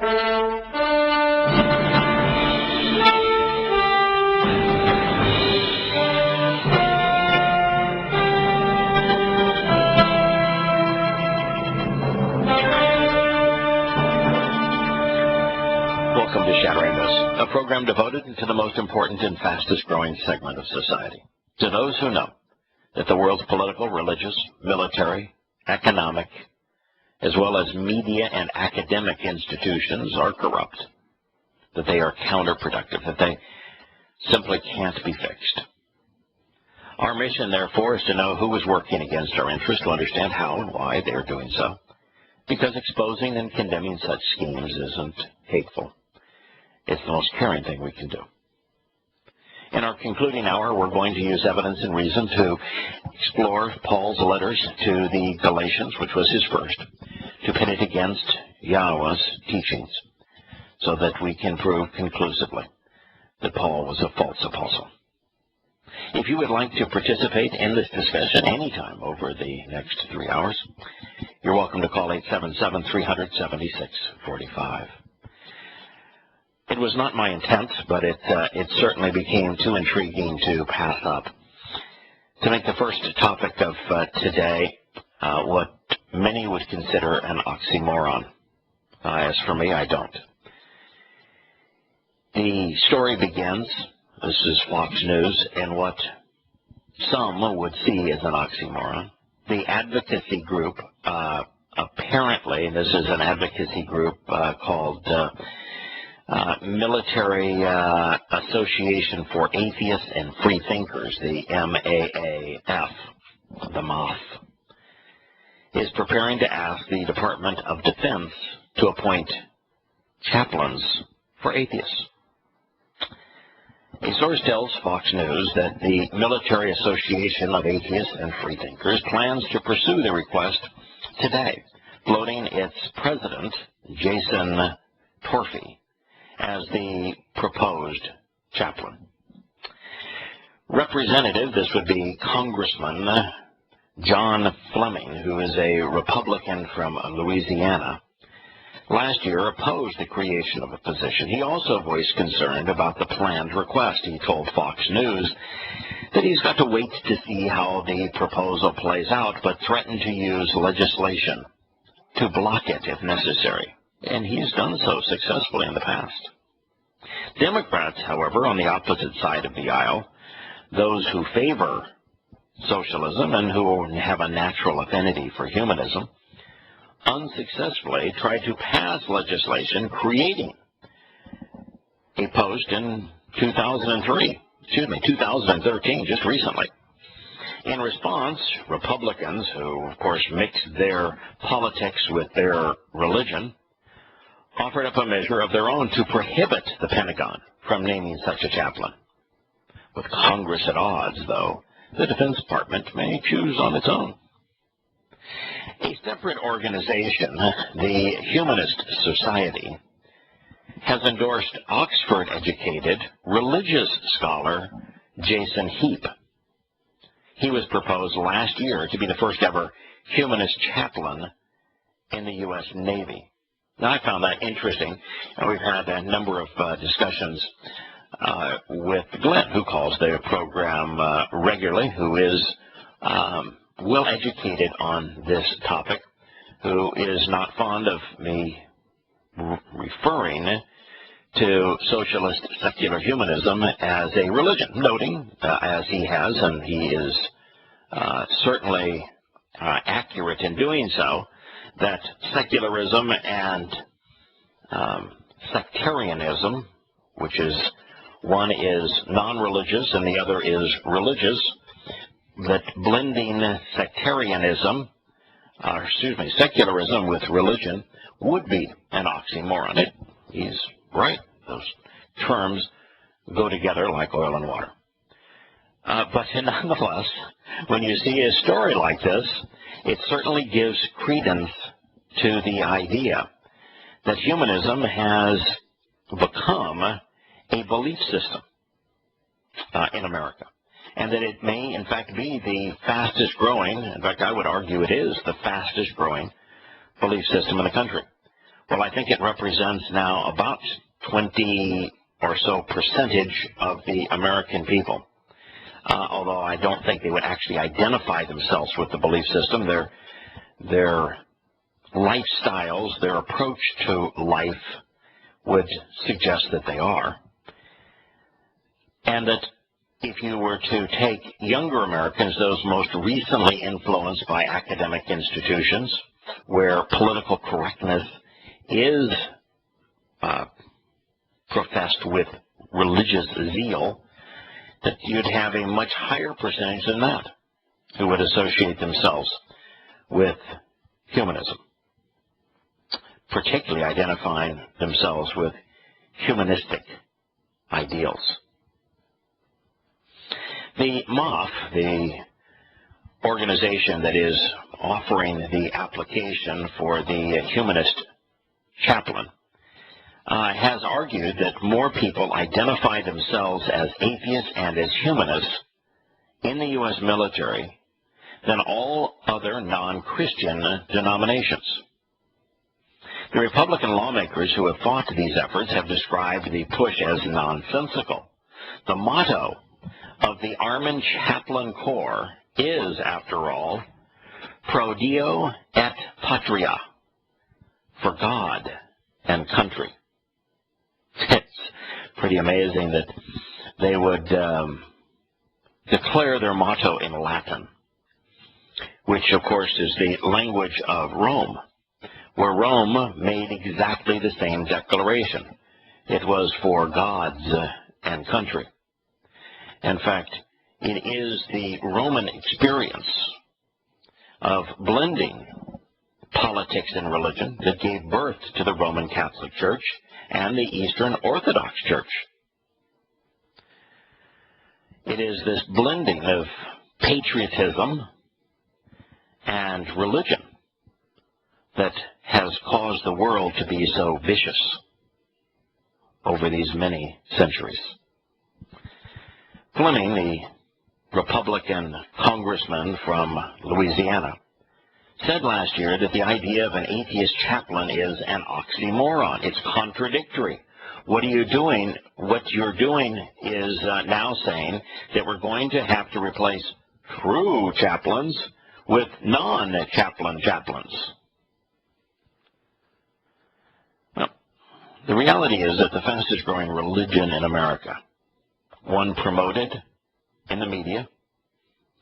Welcome to Shattering This, a program devoted to the most important and fastest growing segment of society. To those who know that the world's political, religious, military, economic, as well as media and academic institutions are corrupt, that they are counterproductive, that they simply can't be fixed. Our mission, therefore, is to know who is working against our interests, to understand how and why they are doing so, because exposing and condemning such schemes isn't hateful. It's the most caring thing we can do. In our concluding hour, we're going to use evidence and reason to explore Paul's letters to the Galatians, which was his first, to pit it against Yahweh's teachings, so that we can prove conclusively that Paul was a false apostle. If you would like to participate in this discussion anytime over the next 3 hours, you're welcome to call 877-300-7645. It was not my intent, but it certainly became too intriguing to pass up. To make the first topic of today what many would consider an oxymoron. As for me, I don't. The story begins, this is Fox News, in what some would see as an oxymoron. The advocacy group, apparently, and this is an advocacy group called Military Association for Atheists and Free Thinkers, the MAAF, the MAF, is preparing to ask the Department of Defense to appoint chaplains for atheists. A source tells Fox News that the Military Association of Atheists and Free Thinkers plans to pursue the request today, floating its president, Jason Torfey, as the proposed chaplain. Representative, this would be Congressman John Fleming, who is a Republican from Louisiana, last year opposed the creation of a position. He also voiced concern about the planned request. He told Fox News that he's got to wait to see how the proposal plays out, but threatened to use legislation to block it if necessary. And he's done so successfully in the past. Democrats, however, on the opposite side of the aisle, those who favor socialism and who have a natural affinity for humanism, unsuccessfully tried to pass legislation creating a post in 2013, just recently. In response, Republicans, who of course mix their politics with their religion, offered up a measure of their own to prohibit the Pentagon from naming such a chaplain. With Congress at odds, though, the Defense Department may choose on its own. A separate organization, the Humanist Society, has endorsed Oxford-educated religious scholar Jason Heap. He was proposed last year to be the first ever humanist chaplain in the U.S. Navy. Now, I found that interesting, and we've had a number of discussions with Glenn, who calls the program regularly, who is well educated on this topic, who is not fond of me referring to socialist secular humanism as a religion, noting, as he has, and he is certainly accurate in doing so, that secularism and sectarianism, which is one is non-religious and the other is religious, that blending secularism with religion would be an oxymoron. He's right. Those terms go together like oil and water. But nonetheless, when you see a story like this, it certainly gives credence to the idea that humanism has become a belief system in America, and that it may, in fact, be the fastest growing, in fact, I would argue it is the fastest growing belief system in the country. Well, I think it represents now about 20 or so percentage of the American people. Although I don't think they would actually identify themselves with the belief system. Their lifestyles, their approach to life would suggest that they are. And that if you were to take younger Americans, those most recently influenced by academic institutions, where political correctness is professed with religious zeal, that you'd have a much higher percentage than that who would associate themselves with humanism, particularly identifying themselves with humanistic ideals. The MOF, the organization that is offering the application for the humanist chaplain, has argued that more people identify themselves as atheists and as humanists in the U.S. military than all other non-Christian denominations. The Republican lawmakers who have fought these efforts have described the push as nonsensical. The motto of the Army Chaplain Corps is, after all, Pro Dio et Patria, for God and country. It's pretty amazing that they would declare their motto in Latin, which of course is the language of Rome, where Rome made exactly the same declaration. It was for gods and country. In fact, it is the Roman experience of blending politics and religion that gave birth to the Roman Catholic Church and the Eastern Orthodox Church. It is this blending of patriotism and religion that has caused the world to be so vicious over these many centuries. Fleming, the Republican congressman from Louisiana, said last year that the idea of an atheist chaplain is an oxymoron. It's contradictory. What you're doing is now saying that we're going to have to replace true chaplains with non-chaplain chaplains. Well, the reality is that the fastest growing religion in America, one promoted in the media,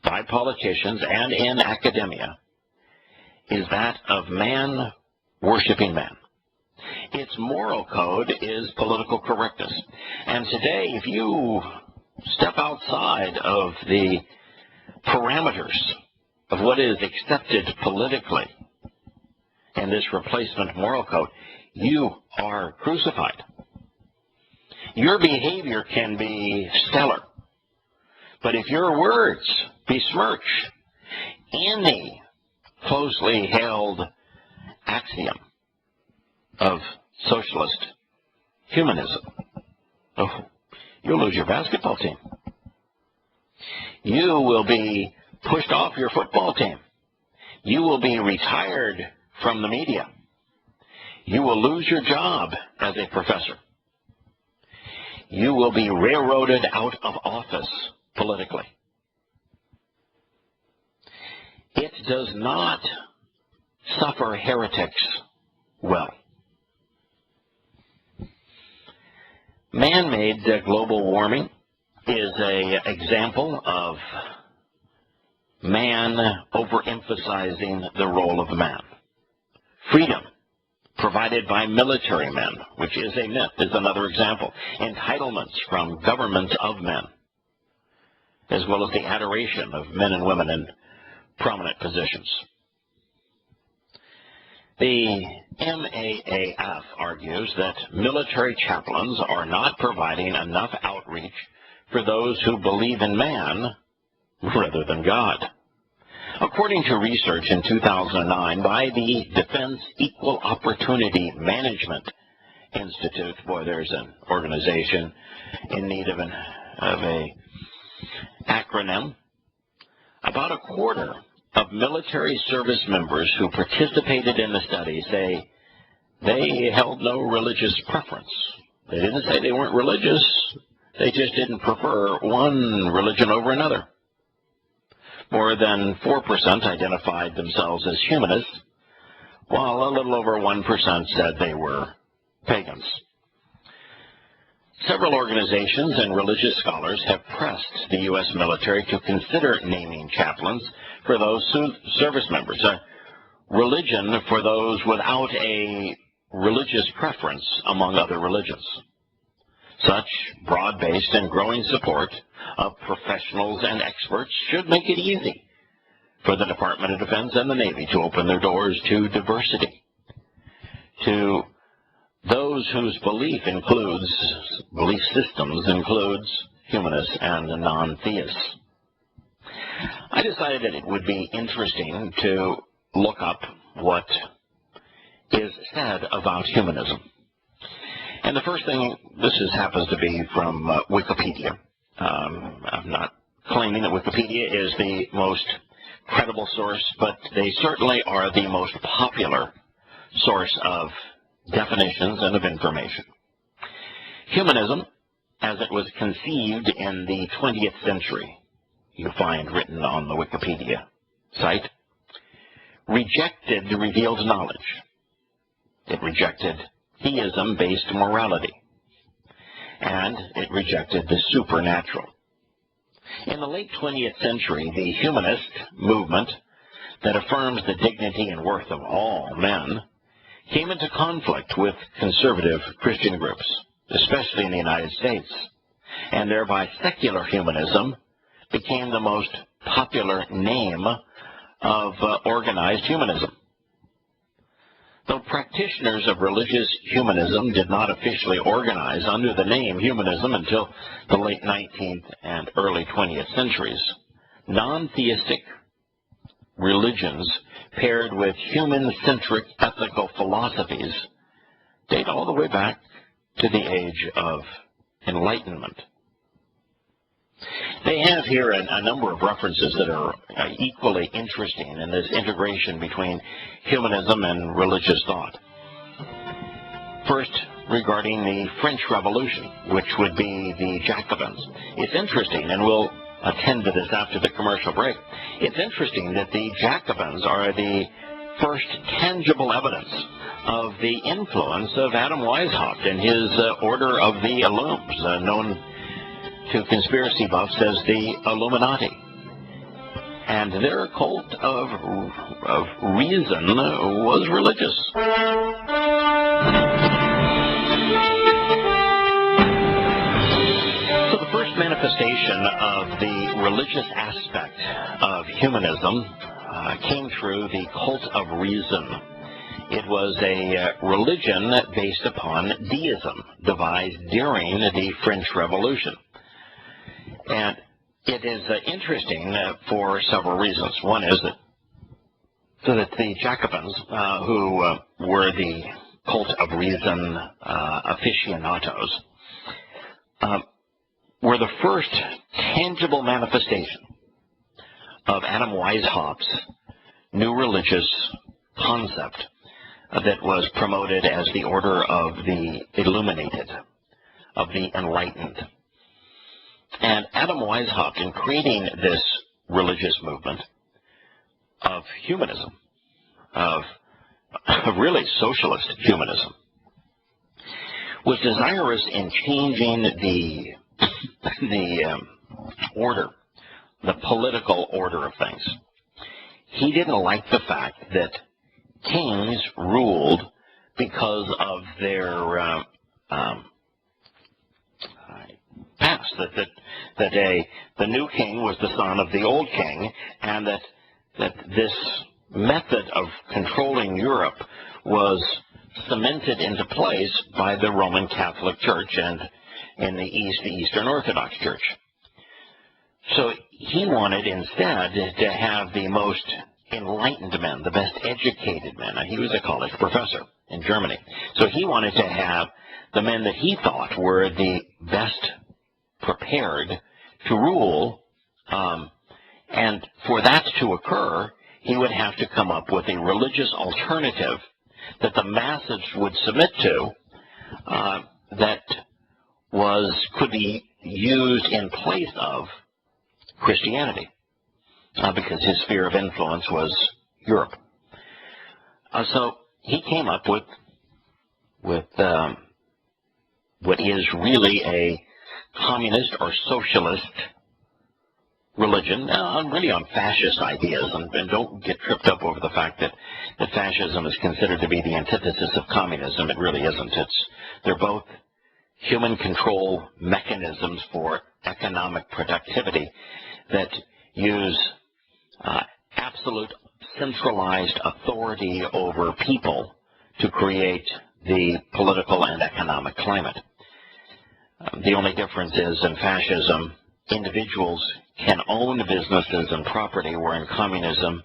by politicians, and in academia, is that of man worshiping man. Its moral code is political correctness. And today, if you step outside of the parameters of what is accepted politically in this replacement moral code, you are crucified. Your behavior can be stellar, but if your words besmirch any closely held axiom of socialist humanism, you'll lose your basketball team. You will be pushed off your football team. You will be retired from the media. You will lose your job as a professor. You will be railroaded out of office politically. It does not suffer heretics well. Man-made global warming is an example of man overemphasizing the role of man. Freedom provided by military men, which is a myth, is another example. Entitlements from governments of men, as well as the adoration of men and women in prominent positions. The MAAF argues that military chaplains are not providing enough outreach for those who believe in man rather than God. According to research in 2009 by the Defense Equal Opportunity Management Institute, boy, there's an organization in need of an acronym, about a quarter of military service members who participated in the study say they held no religious preference. They didn't say they weren't religious. They just didn't prefer one religion over another. More than 4% identified themselves as humanists, while a little over 1% said they were pagans. Several organizations and religious scholars have pressed the U.S. military to consider naming chaplains for those service members, a religion for those without a religious preference among other religions. Such broad-based and growing support of professionals and experts should make it easy for the Department of Defense and the Navy to open their doors to diversity, to those whose belief systems includes humanists and non-theists. I decided that it would be interesting to look up what is said about humanism. And the first thing, happens to be from Wikipedia. I'm not claiming that Wikipedia is the most credible source, but they certainly are the most popular source of definitions and of information. Humanism, as it was conceived in the 20th century, you find written on the Wikipedia site, rejected revealed knowledge. It rejected theism-based morality, and it rejected the supernatural. In the late 20th century, the humanist movement that affirms the dignity and worth of all men came into conflict with conservative Christian groups, especially in the United States, and thereby secular humanism became the most popular name of organized humanism. Though practitioners of religious humanism did not officially organize under the name humanism until the late 19th and early 20th centuries, non-theistic religions paired with human-centric ethical philosophies date all the way back to the age of Enlightenment. They have here a number of references that are equally interesting in this integration between humanism and religious thought. First, regarding the French Revolution, which would be the Jacobins. It's interesting, and we'll attend to this after the commercial break. It's interesting that the Jacobins are the first tangible evidence of the influence of Adam Weishaupt and his Order of the Illums, known to conspiracy buffs as the Illuminati. And their cult of reason was religious. So the first manifestation of the religious aspect of humanism came through the cult of reason. It was a religion based upon deism, devised during the French Revolution. And it is interesting for several reasons. One is that the Jacobins, who were the cult of reason aficionados, were the first tangible manifestation of Adam Weishaupt's new religious concept that was promoted as the Order of the Illuminated, of the Enlightened. And Adam Weishaupt, in creating this religious movement of humanism, of really socialist humanism, was desirous in changing the order, the political order of things. He didn't like the fact that kings ruled because of their past, that the new king was the son of the old king, and that this method of controlling Europe was cemented into place by the Roman Catholic Church and in the East, the Eastern Orthodox Church. So he wanted instead to have the most enlightened men, the best educated men. He was a college professor in Germany. So he wanted to have the men that he thought were the best prepared to rule, and for that to occur, he would have to come up with a religious alternative that the masses would submit to that could be used in place of Christianity, because his sphere of influence was Europe. So he came up with what is really a communist or socialist religion, really on fascist ideas, and don't get tripped up over the fact that fascism is considered to be the antithesis of communism. It really isn't. They're both human control mechanisms for economic productivity that use absolute centralized authority over people to create the political and economic climate. The only difference is in fascism, individuals can own businesses and property, where in communism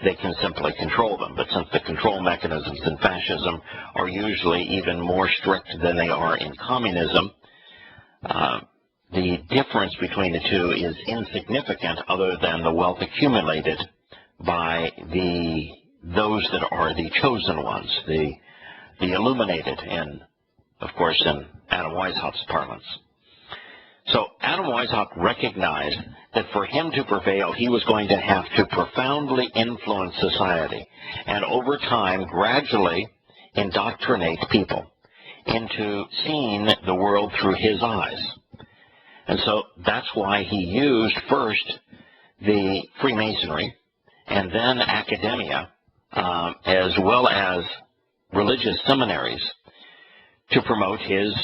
they can simply control them. But since the control mechanisms in fascism are usually even more strict than they are in communism, the difference between the two is insignificant, other than the wealth accumulated by those that are the chosen ones, the illuminated, of course, in Adam Weishaupt's parlance. So Adam Weishaupt recognized that for him to prevail, he was going to have to profoundly influence society and over time gradually indoctrinate people into seeing the world through his eyes. And so that's why he used first the Freemasonry and then academia, as well as religious seminaries, to promote his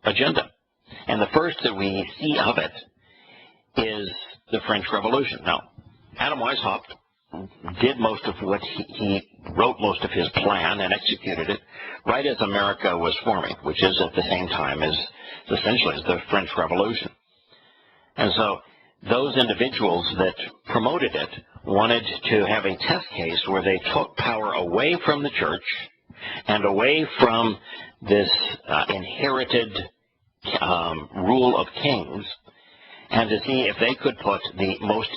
agenda. And the first that we see of it is the French Revolution. Now, Adam Weishaupt did most of what he wrote most of his plan and executed it right as America was forming, which is at the same time as essentially as the French Revolution. And so those individuals that promoted it wanted to have a test case where they took power away from the church and away from this inherited rule of kings, and to see if they could put the most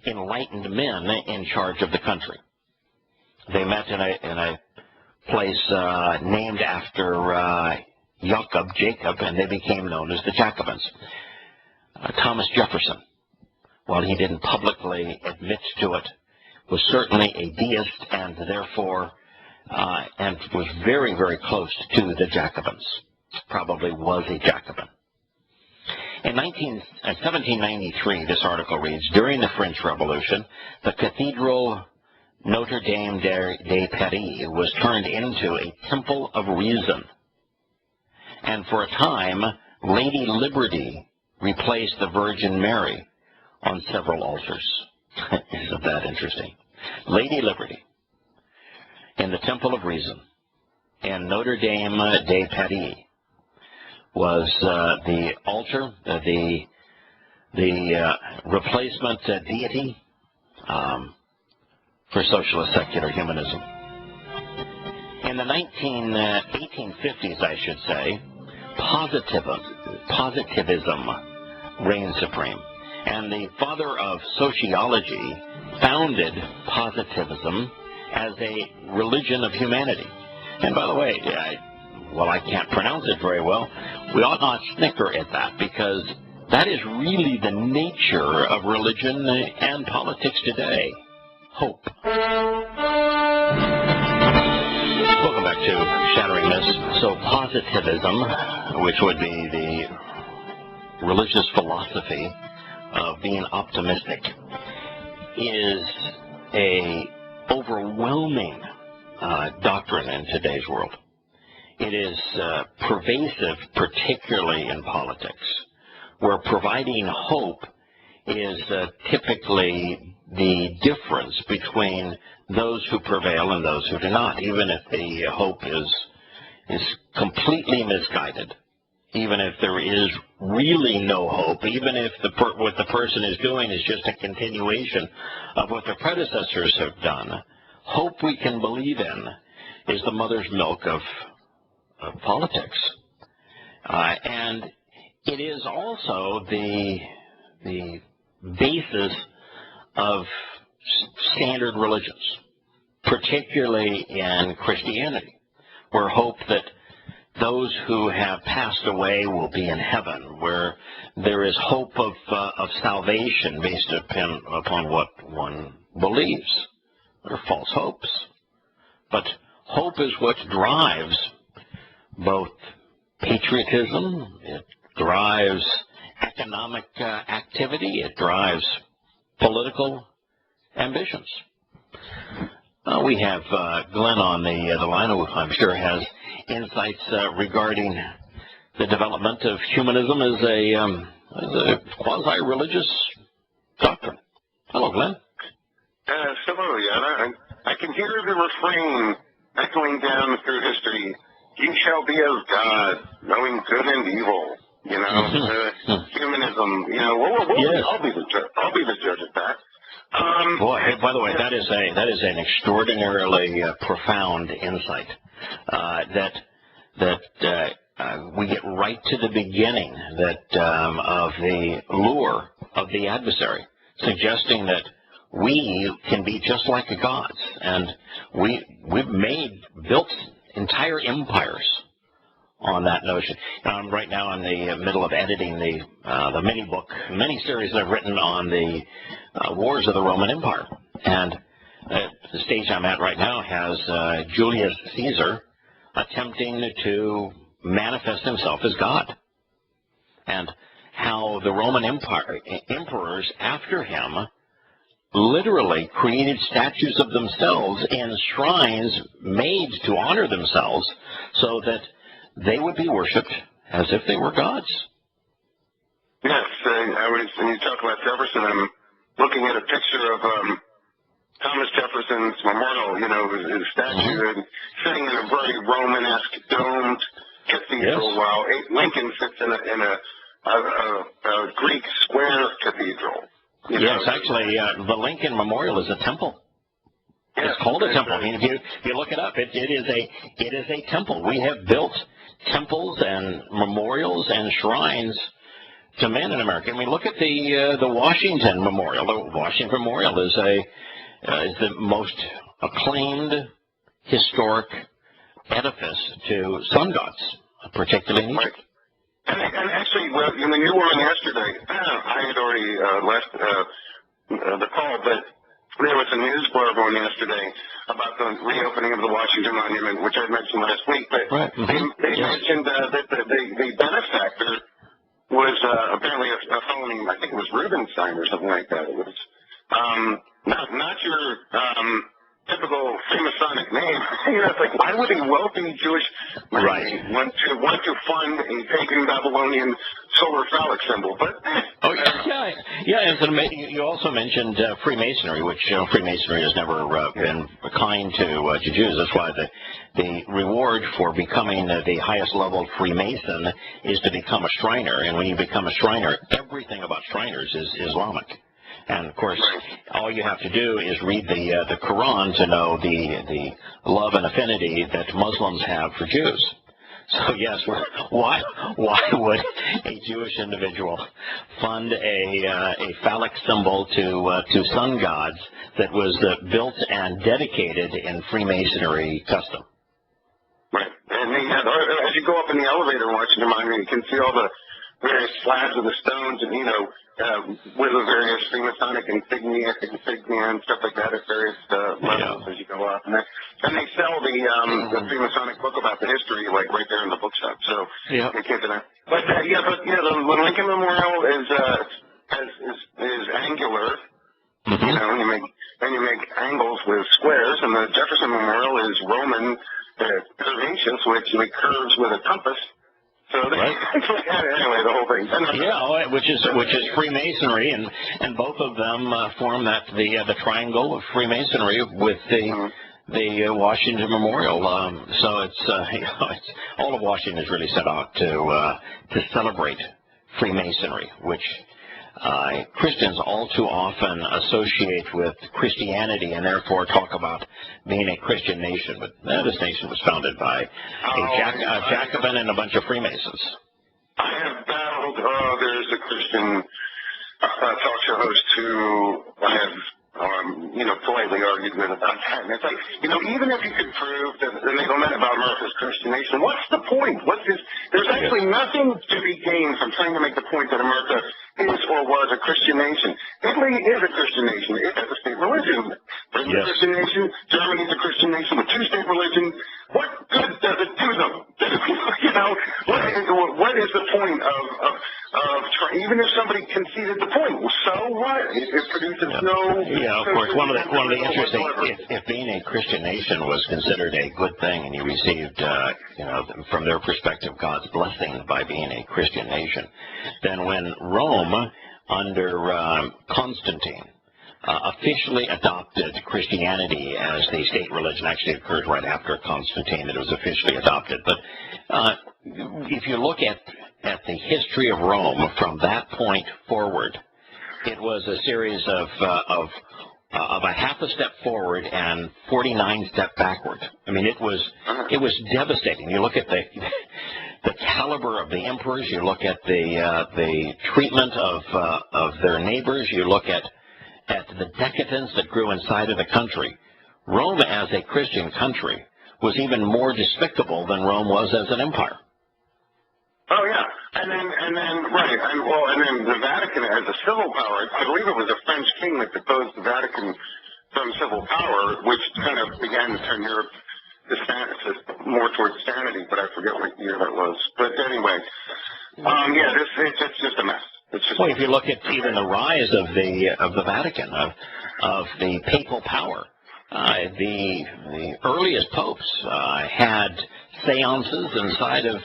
enlightened men in charge of the country. They met in a place named after Jacob, and they became known as the Jacobins. Thomas Jefferson, while he didn't publicly admit to it, was certainly a deist, and therefore and was very, very close to the Jacobins. Probably was a Jacobin. In 1793, this article reads, during the French Revolution, the Cathedral Notre Dame de Paris was turned into a temple of reason. And for a time, Lady Liberty replaced the Virgin Mary on several altars. Isn't that interesting? Lady Liberty in the Temple of Reason in Notre Dame de Paris was the altar, the replacement deity for socialist secular humanism. In the 1850s, I should say, positivism reigned supreme. And the father of sociology founded positivism as a religion of humanity. And by the way, while I can't pronounce it very well, we ought not snicker at that, because that is really the nature of religion and politics today. Hope. Welcome back to Shattering Myths. So positivism, which would be the religious philosophy of being optimistic, is a overwhelming doctrine in today's world. It is pervasive, particularly in politics, where providing hope is typically the difference between those who prevail and those who do not, even if the hope is completely misguided, even if there is really no hope, even if what the person is doing is just a continuation of what their predecessors have done. Hope we can believe in is the mother's milk of politics. And it is also the basis of standard religions. particularly in Christianity, where hope that those who have passed away will be in heaven, where there is hope of salvation based upon what one believes. They're false hopes. But hope is what drives both patriotism, it drives economic activity, it drives political ambitions. We have Glenn on the line, who I'm sure has insights regarding the development of humanism as a quasi-religious doctrine. Hello, Glenn. Hello, Yana. I can hear the refrain echoing down through history. You shall be as God, knowing good and evil. You know, humanism. You know, yes. I'll be the judge of that. Boy, hey, by the way, that is an extraordinarily profound insight. That we get right to the beginning of the lure of the adversary, suggesting that we can be just like the gods, and we've built entire empires on that notion. Right now, I'm in the middle of editing the mini series I've written on the wars of the Roman Empire, and the stage I'm at right now has Julius Caesar attempting to manifest himself as God, and how the Roman Empire emperors after him literally created statues of themselves in shrines made to honor themselves, so that they would be worshipped as if they were gods. Yes, when you talk about Jefferson, I'm looking at a picture of Thomas Jefferson's memorial, you know, his statue, and sitting in a very Romanesque domed cathedral, yes, while Lincoln sits in a Greek square cathedral. Yes, actually, the Lincoln Memorial is a temple. Yes, it's called a temple. I mean, if you look it up, it is a temple. We have built temples and memorials and shrines to men in America. I mean, look at the Washington Memorial. The Washington Memorial is the most acclaimed historic edifice to sun gods, particularly in Egypt. And actually, when you were on yesterday, I had already left the call, but there was a news blurb on yesterday about the reopening of the Washington Monument, which I mentioned last week. But right. they mentioned that the benefactor was apparently a fellow named, I think it was Rubenstein or something like that. It was not your typical Freemasonic name. You know, it's like, why would a wealthy Jewish man want to fund a pagan Babylonian solar phallic symbol? But and you also mentioned Freemasonry, which Freemasonry has never been kind to Jews. That's why the reward for becoming the highest level Freemason is to become a Shriner, and when you become a Shriner, everything about Shriners is Islamic. And, of course, all you have to do is read the Quran to know the love and affinity that Muslims have for Jews. So, yes, why would a Jewish individual fund a phallic symbol to sun gods that was built and dedicated in Freemasonry custom? Right. And as you go up in the elevator and watching the monument, you can see all the various slabs of the stones and, you know, with the various Freemasonic insignia and stuff like that at various levels as you go up. And they sell the Freemasonic book about the history, like, right there in the bookshop. So you can't deny. But the Lincoln Memorial is angular. Mm-hmm. You know, and you make angles with squares, and the Jefferson Memorial is Roman curvaceous, which make curves with a compass. So anyway, the whole thing. Yeah, which is Freemasonry, and both of them form the triangle of Freemasonry with the Washington Memorial. So it's all of Washington is really set out to celebrate Freemasonry, which Christians all too often associate with Christianity and therefore talk about being a Christian nation. But this nation was founded by a Jacobin and a bunch of Freemasons. I have battled, there's a Christian talk show host who I have politely argued with about that. And it's like, even if you could prove that the middleman about America's Christian nation, what's the point? There's actually nothing to be gained from trying to make the point that America is or was a Christian nation. Italy is a Christian nation. It has a state religion. Britain's a Christian nation. Germany's a Christian nation with two-state religion. What good does it do them? What is the point of even if somebody conceded the point, so what? It produces no. Yeah, of course. One of the interesting, if being a Christian nation was considered a good thing, and you received, from their perspective, God's blessing by being a Christian nation, then when Rome under Constantine officially adopted Christianity as the state religion, actually occurred right after Constantine that it was officially adopted. But if you look at the history of Rome from that point forward, it was a series of a half a step forward and 49 step backward. I mean, it was devastating. You look at the caliber of the emperors. You look at the treatment of their neighbors. You look at the decadence that grew inside of the country. Rome as a Christian country was even more despicable than Rome was as an empire. Oh yeah, and then the Vatican as a civil power. I believe it was a French king that deposed the Vatican from civil power, which kind of began to turn Europe more towards sanity. But I forget what year that was. But anyway, it's just a mess. Well, if you look at even the rise of the Vatican, of the papal power, the earliest popes had seances inside of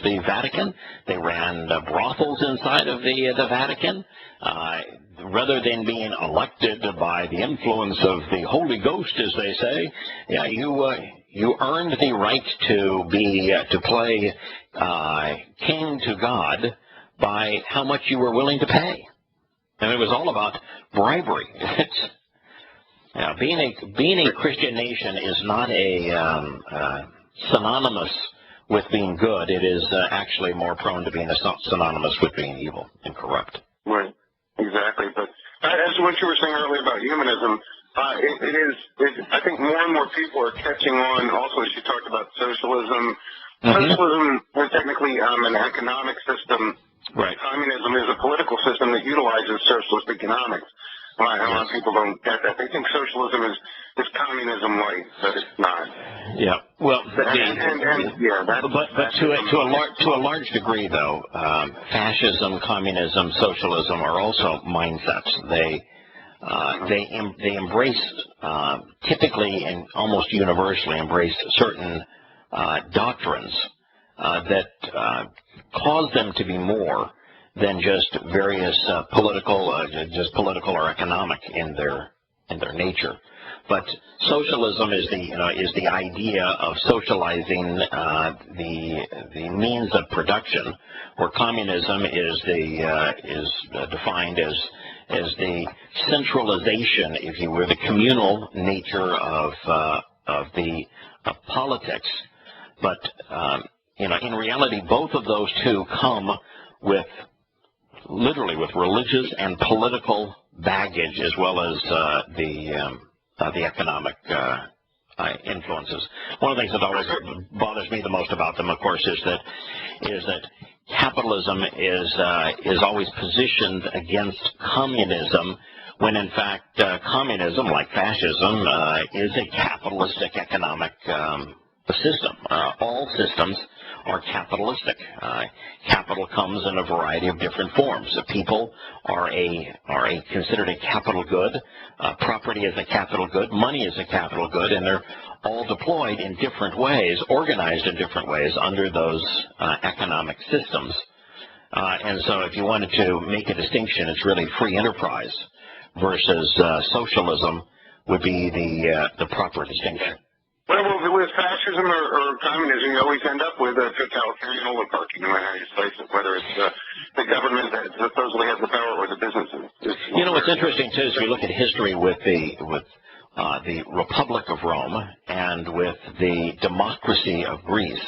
the Vatican. They ran brothels inside of the Vatican. Rather than being elected by the influence of the Holy Ghost, as they say, you earned the right to play king to God by how much you were willing to pay. And it was all about bribery. Being a Christian nation is not synonymous with being good. It is actually more prone to being synonymous with being evil and corrupt. Right, exactly. But as what you were saying earlier about humanism, I think more and more people are catching on. Also, as you talked about socialism, socialism is technically an economic system. Right. Communism is a political system that utilizes socialist economics. A lot of people don't get that. They think socialism is communism light, but it's not. Yeah. Well, but to a large degree, though, fascism, communism, socialism are also mindsets. They embrace, typically and almost universally embrace certain doctrines that cause them to be more than just various political or economic in their nature. But socialism is the idea of socializing the means of production, where communism is defined as the centralization, if you will, the communal nature of politics. But in reality, both of those two come literally with religious and political baggage, as well as the economic influences. One of the things that always bothers me the most about them, of course, is that capitalism is always positioned against communism, when in fact communism, like fascism, is a capitalistic economic system. All systems are capitalistic. Capital comes in a variety of different forms. People are considered a capital good. Property is a capital good. Money is a capital good, and they're all deployed in different ways, organized in different ways under those economic systems. And so, if you wanted to make a distinction, it's really free enterprise versus socialism would be the proper distinction. Well, with fascism or communism, you always end up with a totalitarian oligarchy, no matter how you slice it, whether it's the government that supposedly has the power or the businesses. What's interesting, too, is we look at history with the Republic of Rome and with the democracy of Greece,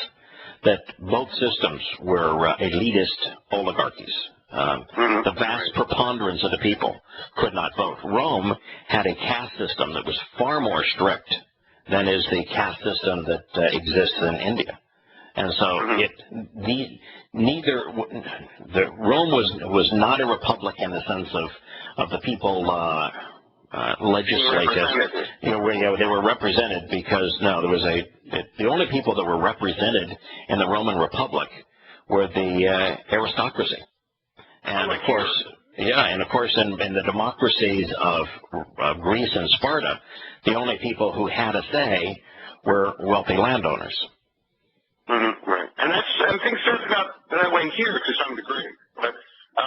that both systems were elitist oligarchies. The vast preponderance of the people could not vote. Rome had a caste system that was far more strict than is the caste system that exists in India. And so Rome was not a republic in the sense of the people legislative. Where they were represented because the only people that were represented in the Roman Republic were the aristocracy. And of course, in the democracies of Greece and Sparta, the only people who had a say were wealthy landowners. Right, and things started out that way here to some degree. But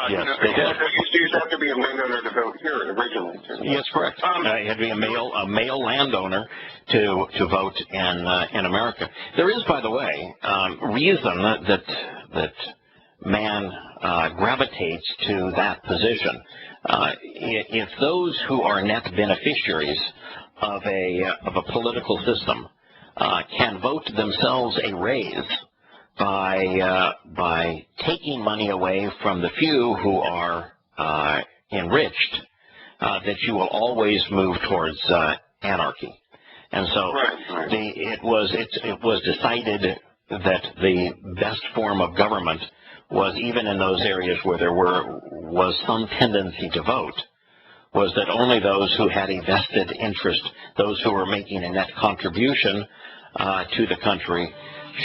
yes, they did. You used to have to be a landowner to vote here originally. Yes, correct. You had to be a male landowner to vote in America. There is, by the way, reason that man gravitates to that position. If those who are net beneficiaries of a political system can vote themselves a raise by taking money away from the few who are enriched, that you will always move towards anarchy. And so it was decided that the best form of government was, even in those areas where there was some tendency to vote, was that only those who had a vested interest, those who were making a net contribution to the country,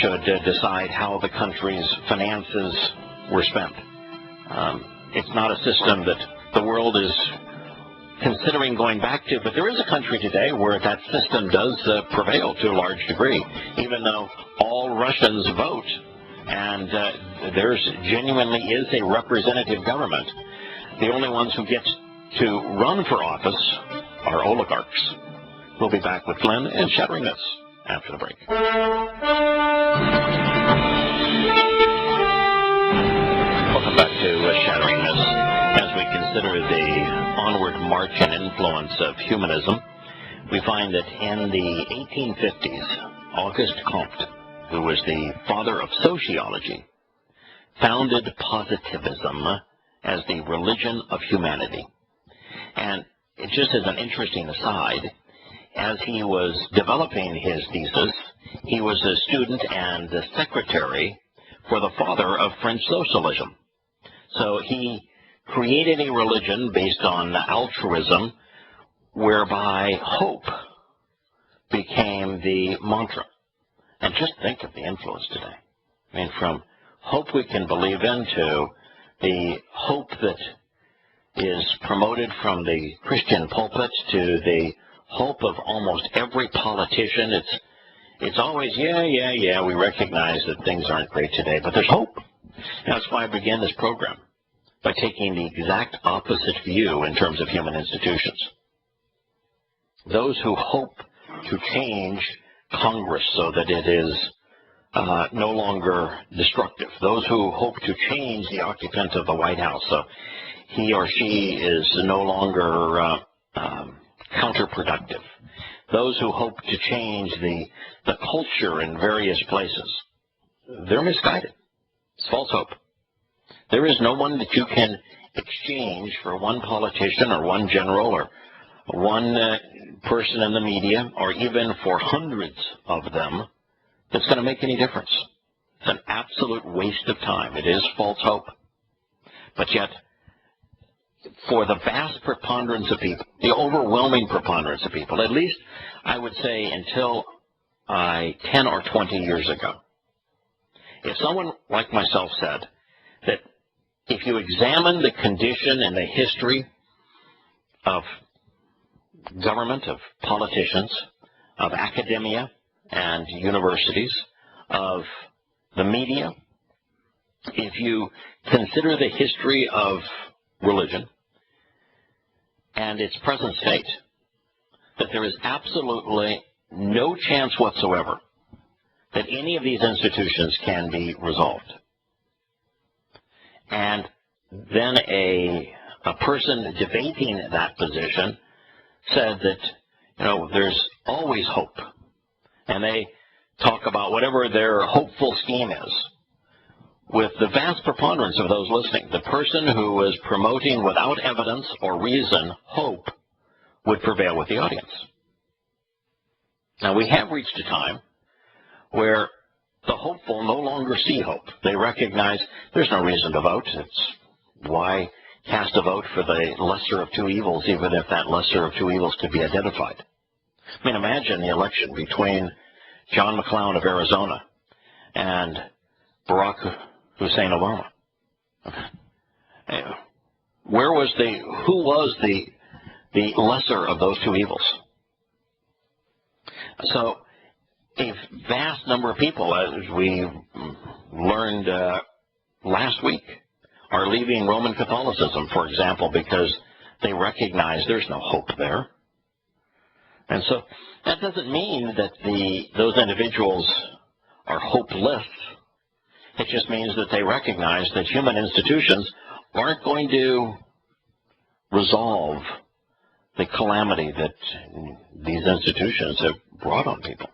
should decide how the country's finances were spent. It's not a system that the world is considering going back to, but there is a country today where that system does prevail to a large degree, even though all Russians vote, and there genuinely is a representative government. The only ones who get to run for office are oligarchs. We'll be back with Glenn and Shattering Myths after the break. Welcome back to Shattering Myths. As we consider the onward march and influence of humanism, we find that in the 1850s, Auguste Comte, who was the father of sociology, founded positivism as the religion of humanity. And just as an interesting aside, as he was developing his thesis, he was a student and the secretary for the father of French socialism. So he created a religion based on altruism, whereby hope became the mantra. And just think of the influence today. I mean, from hope we can believe in to the hope that is promoted from the Christian pulpit to the hope of almost every politician. It's always, yeah, we recognize that things aren't great today, but there's hope. And that's why I began this program, by taking the exact opposite view in terms of human institutions. Those who hope to change Congress so that it is no longer destructive. Those who hope to change the occupant of the White House so he or she is no longer counterproductive. Those who hope to change the culture in various places, they're misguided. It's false hope. There is no one that you can exchange for one politician or one general or one person in the media, or even for hundreds of them, that's going to make any difference. It's an absolute waste of time. It is false hope. But yet, for the vast preponderance of people, the overwhelming preponderance of people, at least I would say until 10 or 20 years ago, if someone like myself said that if you examine the condition and the history of government, of politicians, of academia and universities, of the media, if you consider the history of religion and its present state, that there is absolutely no chance whatsoever that any of these institutions can be resolved. And then a person debating that position said that, there's always hope. And they talk about whatever their hopeful scheme is. with the vast preponderance of those listening, the person who is promoting without evidence or reason hope would prevail with the audience. Now, we have reached a time where the hopeful no longer see hope. They recognize there's no reason to vote. It's why cast a vote for the lesser of two evils, even if that lesser of two evils could be identified. I mean, imagine the election between John McClown of Arizona and Barack Hussein Obama. Who was the lesser of those two evils? So a vast number of people, as we learned last week, are leaving Roman Catholicism, for example, because they recognize there's no hope there. And so that doesn't mean that those individuals are hopeless. It just means that they recognize that human institutions aren't going to resolve the calamity that these institutions have brought on people.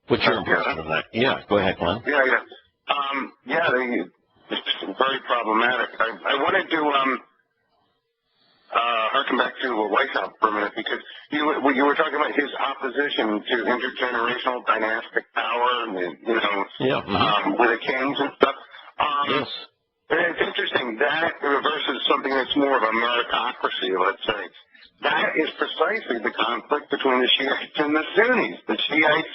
What's your impression of that? Yeah, go ahead, Glenn. It's very problematic. I wanted to harken back to Weishaupt for a minute, because you were talking about his opposition to intergenerational dynastic power and, with the kings and stuff. Yes. It's interesting, that versus something that's more of a meritocracy, let's say. That is precisely the conflict between the Shiites and the Sunnis. The Shiites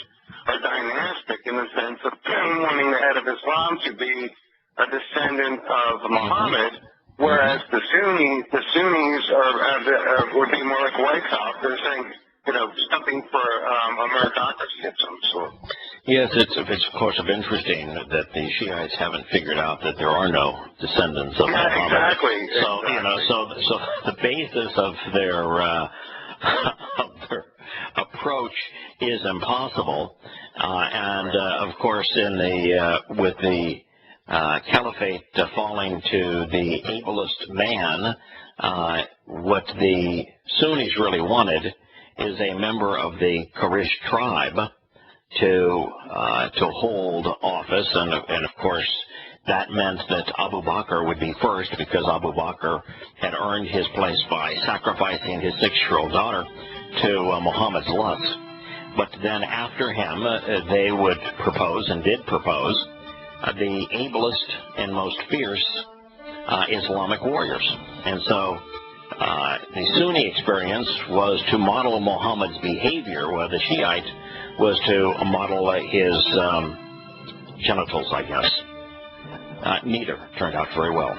are dynastic in the sense of wanting the head of Islam to be a descendant of Muhammad, whereas the Sunnis would be more like Weishaupt. They're saying, something for a meritocracy of some sort. Yes, it's of course interesting that the Shiites haven't figured out that there are no descendants of Muhammad. Exactly. So, so the basis of their approach is impossible, and of course, with the caliphate falling to the ablest man, what the Sunnis really wanted is a member of the Quraysh tribe to hold office, and of course that meant that Abu Bakr would be first, because Abu Bakr had earned his place by sacrificing his 6-year-old daughter to Muhammad's lust. But then after him, they would propose, and did propose, the ablest and most fierce Islamic warriors. And so the Sunni experience was to model Muhammad's behavior, while the Shiite was to model his genitals, I guess. Neither turned out very well.